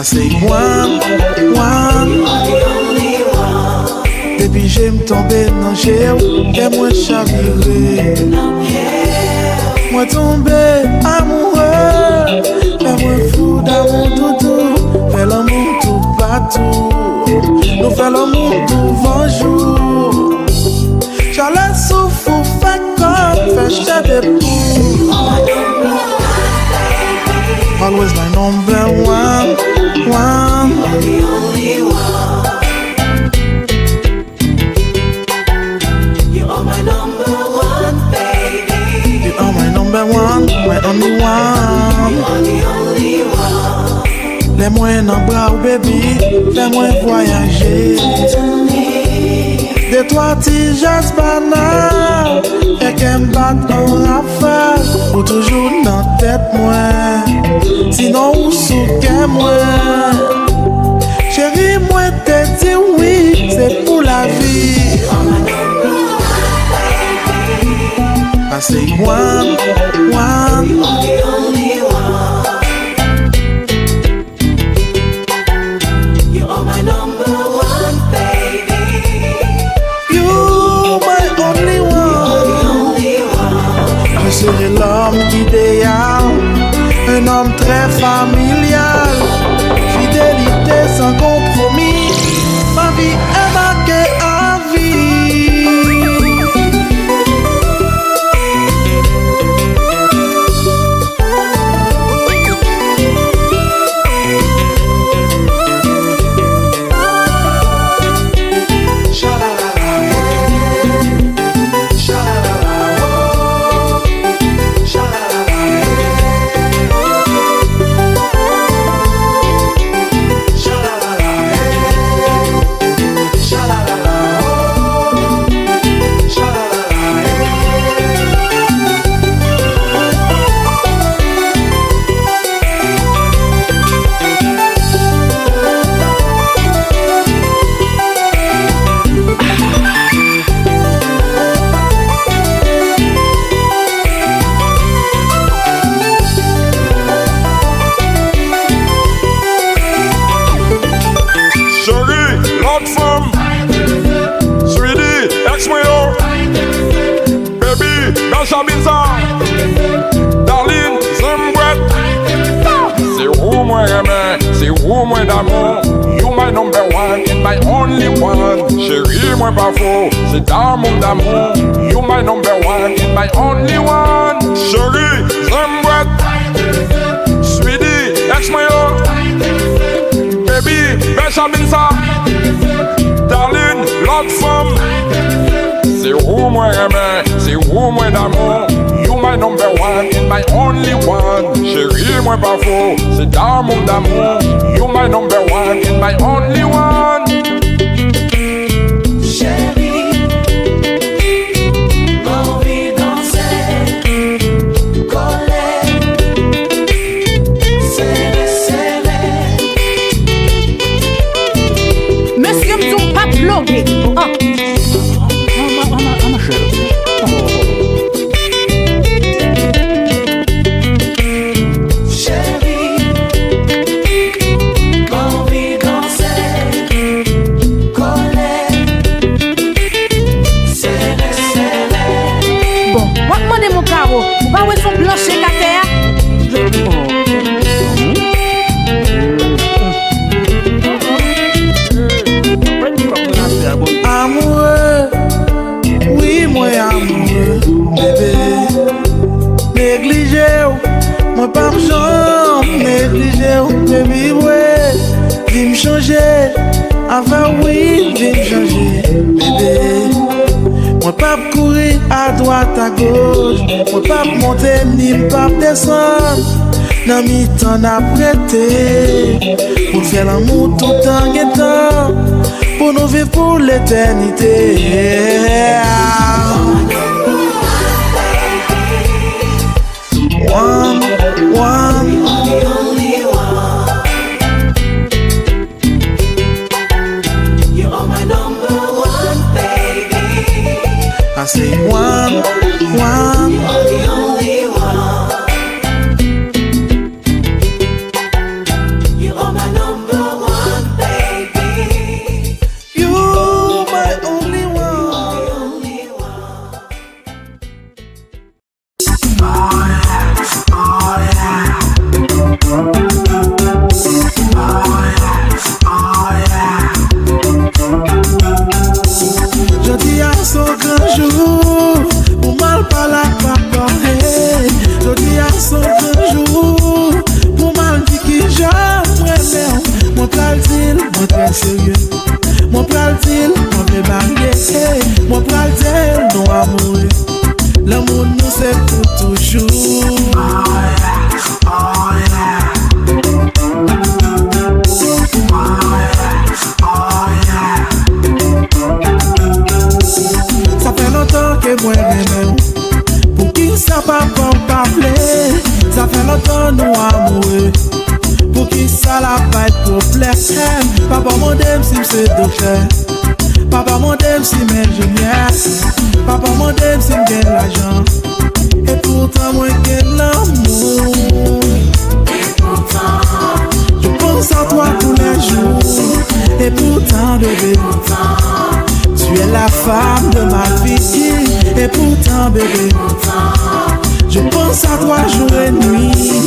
I say one. Depuis j'aime tomber dans j'ai et moi chaviré. Moi tombé amoureux, et moi fou d'amour doudou. Fais l'amour tout partout, nous fais l'amour tout vent jour. J'allais souffrir, fait comme, fait jeter des poules. Always my number one. The only one. You are my number one, baby. You are my number one, my only one. You are the only one. Laisse-moi dans bras, baby. Fais-moi voyager. De toi, tu just banal. Et qu'elle me batte en rafale. Ou toujours dans tête, moi. Sinon, ou sous qu'elle moi. Chérie, moi, te dis oui. C'est pour la vie. I say one. You are the only one. You are my number one, baby. You, my only one. Je serai l'homme idéal, un homme très familial, fidélité sans compromis, ma vie est marquée à vie. You my number one and my only one. Chérie, moi pas faux, c'est d'amour d'amour. You my number one and my only one. Chérie, j'aime boîte. Sweetie, ex-moi yo. Baby, bêche bin ça. Darling, l'autre femme. C'est où moi aimer, c'est où moi d'amour. You my number one and my only one. Chérie, moi pas faux, c'est d'amour d'amour. You my number one and my only one. Chérie, envie danser, coller, serrer. Monsieur m'son pas blogué. Amoureux, oui, moi amoureux, bébé. Négligé, moi pas m'jambe, négligé, baby, ouais. Viens me changer, avant oui, viens me changer, bébé. Moi pas courir à droite, à gauche, moi pas monter, ni pas descendre. Dans mi temps à prêter, pour faire l'amour tout en guettant, pour nous vivre pour l'éternité. One. The only one. You are my number one, baby. I say one. You are the only one. You are my number mariés. Moi pral dire non amoureux. L'amour nous c'est pour toujours. Ça fait longtemps que moi j'aime. Pour qui ça pas pour parler. Ça fait longtemps nous amoureux. Pour qui ça la pas de problème. Papa mon dème si c'est docteur. Papa mon dème si m'ingénieur. Papa mon dème si m'gagne l'argent. Et pourtant moi gagne l'amour. Et pourtant je pense à toi tous les jours. Et pourtant bébé, tu es la femme de ma vie. Et pourtant bébé, je pense à toi jour et nuit.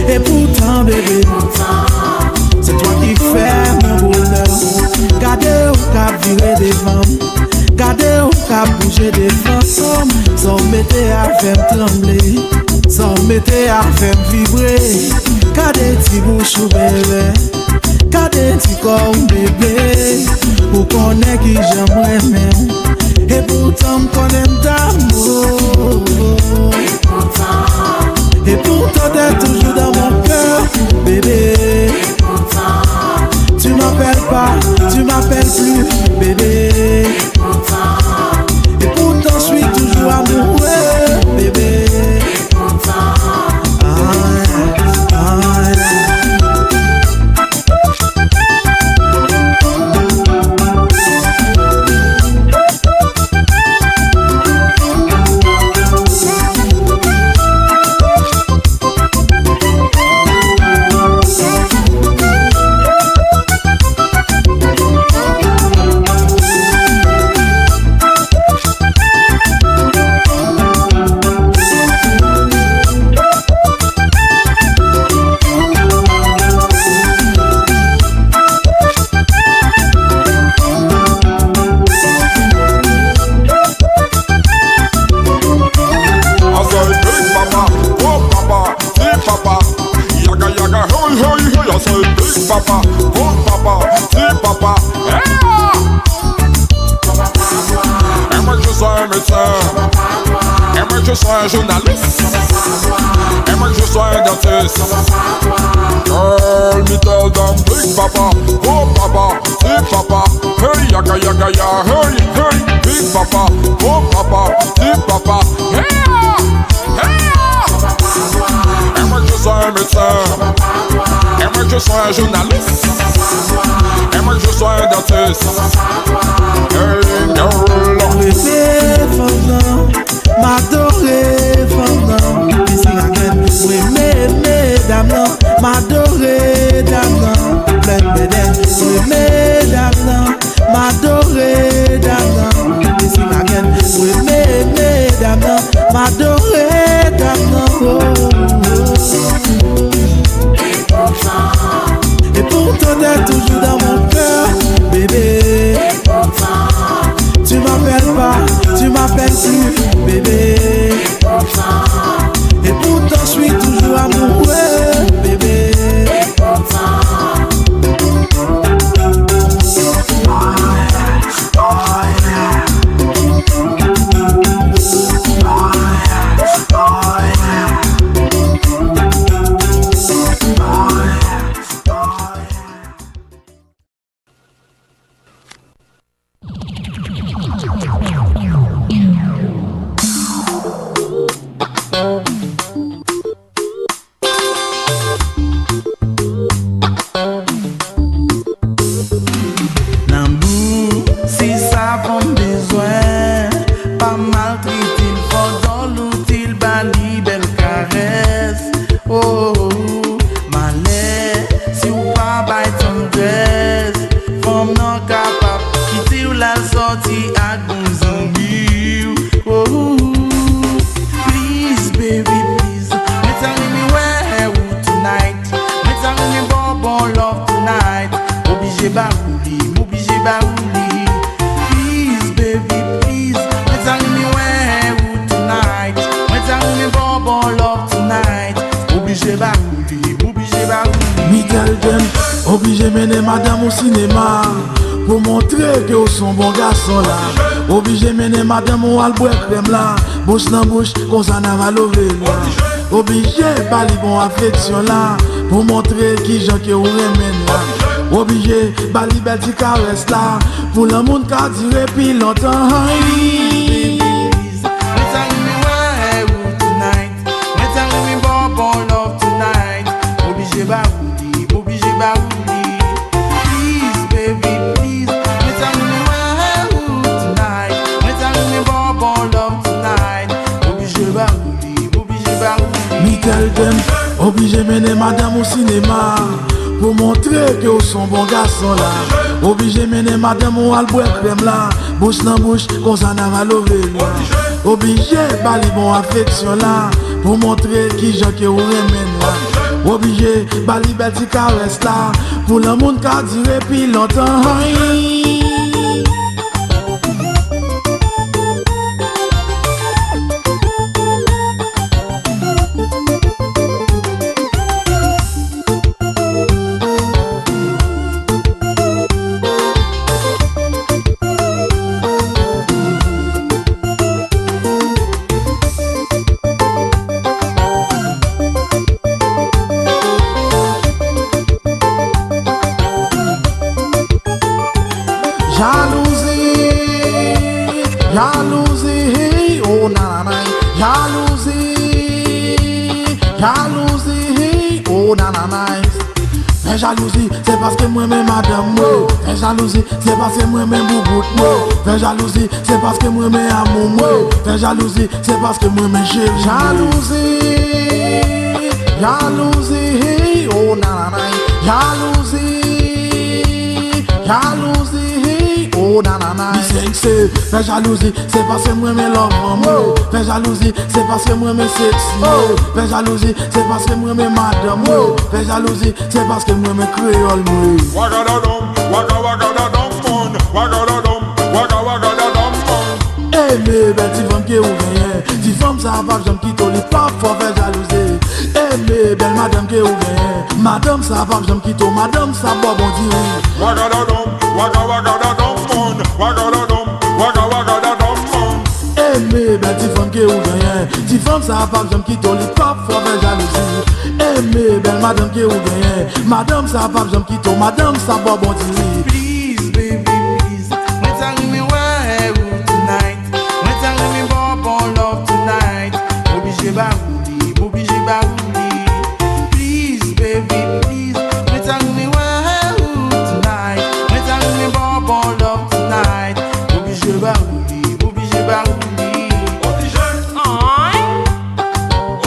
Et pourtant bébé, c'est toi qui fais mon bonheur. Gardez au cap virer des femmes. Gardez au cap bouger des fantômes. Sans mettre à faire trembler. Sans mettre à faire vibrer. Gardez tes bouches ou bébé. Gardez tes corps ou bébé. Pour qu'on ait qui j'aimerais même. Et pourtant qu'on aime d'amour. Et pourtant t'es toujours dans mon cœur, bébé. Tu m'appelles pas, tu m'appelles plus, bébé. Et pourtant je suis toujours amoureux, bébé. Papa, oh papa, dis papa, et moi je sois un médecin, et moi je sois un journaliste, et moi je sois un dentiste. Girl, me tell them big papa, oh papa, dis papa, hey yaga yaga ya, hey hey, big papa, oh papa, dis papa, et moi je sois un médecin. Et moi je sois un journaliste. Et moi je sois un dentiste. Hey girl. Bébé fondant, m'adorer fondant. Ici again, oui mesdames non, m'adorer dame non. Plein bédin, oui mesdames non, m'adorer dame non. Ici again, oui mesdames non, m'adorer dame non. Et pourtant t'es toujours dans mon cœur, bébé. Tu m'appelles pas, tu m'appelles plus, bébé. Et pourtant je suis toujours amoureux, bébé. Obligé mener madame au cinéma. pour montrer que vous sont bon garçon là. Obligé mener madame ou al boire crème là. Bouche dans bouche, comme ça n'a pas levé là. Obligé pas les bon affection là. Pour montrer qui j'en que vous remène là. Obligé pas les belles petites caresses là. Pour le monde qui a duré depuis longtemps. Obligé mener madame au cinéma pour montrer que vous sont bon garçon là. Obligé mener madame au alboire crème là. Bouche dans bouche, comme ça n'a pas levé là. Obligé pas les bon affection là pour montrer qui j'en que vous remène là. Obligé pas les belles petites caresses là pour le monde qui a duré depuis longtemps. Jalousie, oh nanana, jalousie, oh nanana. Fais jalousie, c'est parce que moi-même madame moi. Fais jalousie, c'est parce que moi-même bouboute moi. Fais jalousie, c'est parce que moi-même amour moi. Fais jalousie, c'est parce que moi-même chérie. Jalousie, oh nanana, jalousie, oh nanana. Fais jalousie, c'est parce que moi-même love moi. Fais jalousie, c'est parce que moi-même sexy. Fais jalousie, c'est parce que moi-même madame moi. Fais jalousie, c'est parce que moi-même créole moi. Waka waka da dum mon, waka da dum, waka waka da dum mon. Eh mais belle ti femme qui ou gagne, ti femme ça va j'aime qui toli pas faut faire jalousie. Eh mais belle madame qui ou gagne, madame ça va j'aime qui to, madame ça boit bon dire. Waka da dum, waka waka da dum mon, waka da dum, waka waka da dum mon. Eh mais belle ti femme qui ou gagne, ti femme ça va j'aime qui toli pas faut faire jalousie. Eh mais belle madame qui ou gagne, madame ça va j'aime qui to, madame ça boit bon dire. Please, baby, please. When telling me why tonight. When telling me bon love tonight. Obligé baouli, obligé baouli. Please, baby, please. When telling me why tonight. When telling me bon love tonight. Obligé baouli, obligé baouli. Obligé,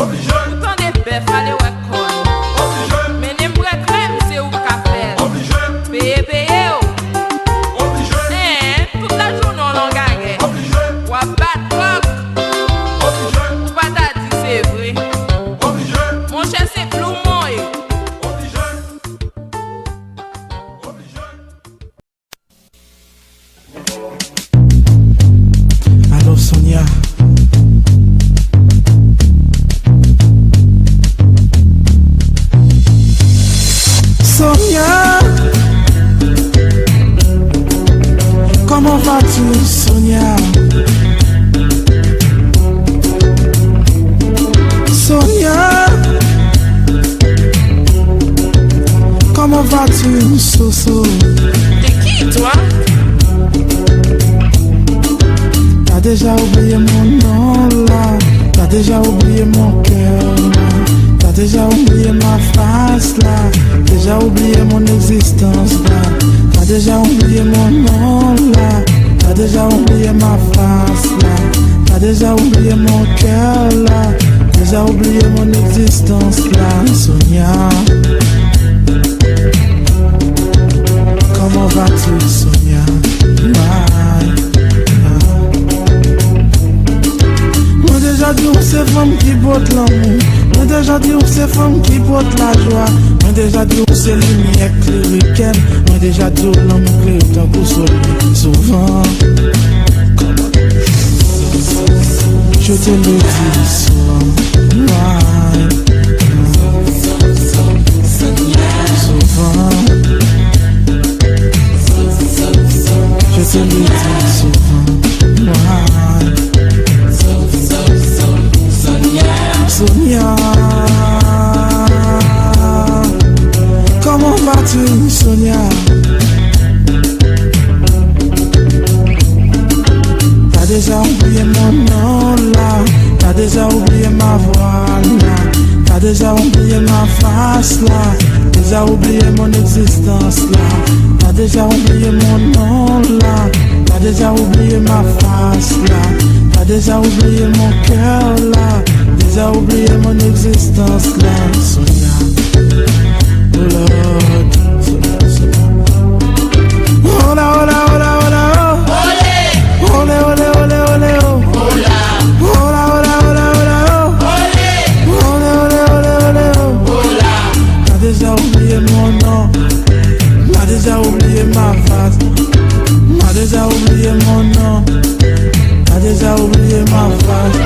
obligé, Tout des bœufs, fallait ouais con. obligé, Mais n'aime pas crème, c'est où qu'a fait. obligé, Bébé, obligé, toute la journée on en gagne. obligé, Ou à battre rock, obligé, ou pas t'a dit c'est vrai. obligé, Mon cher c'est plus moi. obligé, obligé. Alors Sonia, Sonia, comment vas-tu Sonia? Sonia, comment vas-tu Soso? T'es qui toi? T'as déjà oublié mon nom là, t'as déjà oublié mon cœur là, t'as déjà oublié ma face là, déjà oublié mon existence là, t'as déjà oublié mon nom là, t'as déjà oublié ma face là, t'as déjà oublié mon cœur là, déjà oublié mon existence là, Sonia. Comment vas-tu Sonia? Bye. Moi déjà dit où c'est femme qui porte l'amour. Moi déjà dit où c'est femme qui porte la joie. Moi déjà dit où c'est lumière cléricaine. Moi déjà dit où l'amour clé autant pour soleil. Souvent je te le dis souvent. Ouais. Souvent te le dis souvent. Sonia, comment vas-tu, Sonia? T'as déjà oublié mon nom là, t'as déjà oublié ma voix là, t'as déjà oublié ma face là, déjà oublié mon existence là, t'as déjà oublié mon nom là, t'as déjà oublié ma face là, t'as déjà oublié mon cœur là, déjà oublié mon existence là, Sonia. Oh Lord, Sonia, Sonia. Oh là, oh là, oh là, oh là, oh. Olé, olé, olé, olé, oh. Ola, ola, ola, ola, oh. Olé, olé, olé, olé, oh. T'as déjà oublié mon nom, t'as déjà oublié ma face, t'as déjà oublié mon nom, t'as déjà oublié ma face.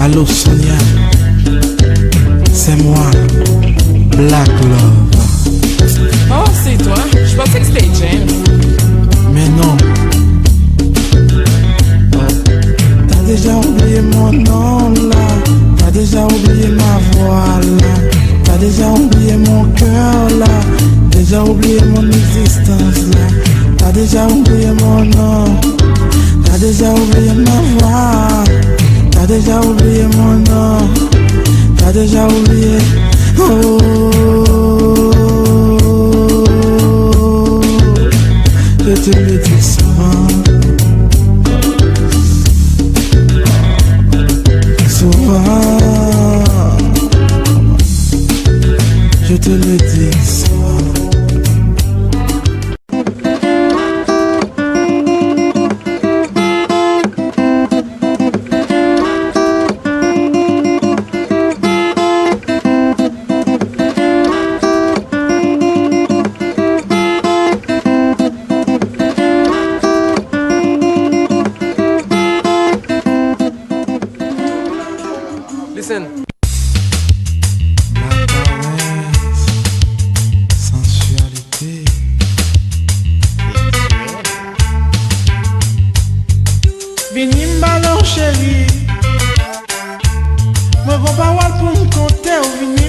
Allô Sonia, c'est moi, Black Love. Oh, c'est toi? Je pensais que c'était James. Mais non. T'as déjà oublié mon nom là, t'as déjà oublié ma voix là, t'as déjà oublié mon cœur là, déjà oublié mon existence là, t'as déjà oublié mon nom, t'as déjà oublié ma voix, t'as déjà oublié mon nom, t'as déjà oublié. Oh, je te le dis souvent, souvent, je te le dis souvent. Listen. La caresse, sensualité. Vini m'ballon chéri, me bon parole pour me compter ou vini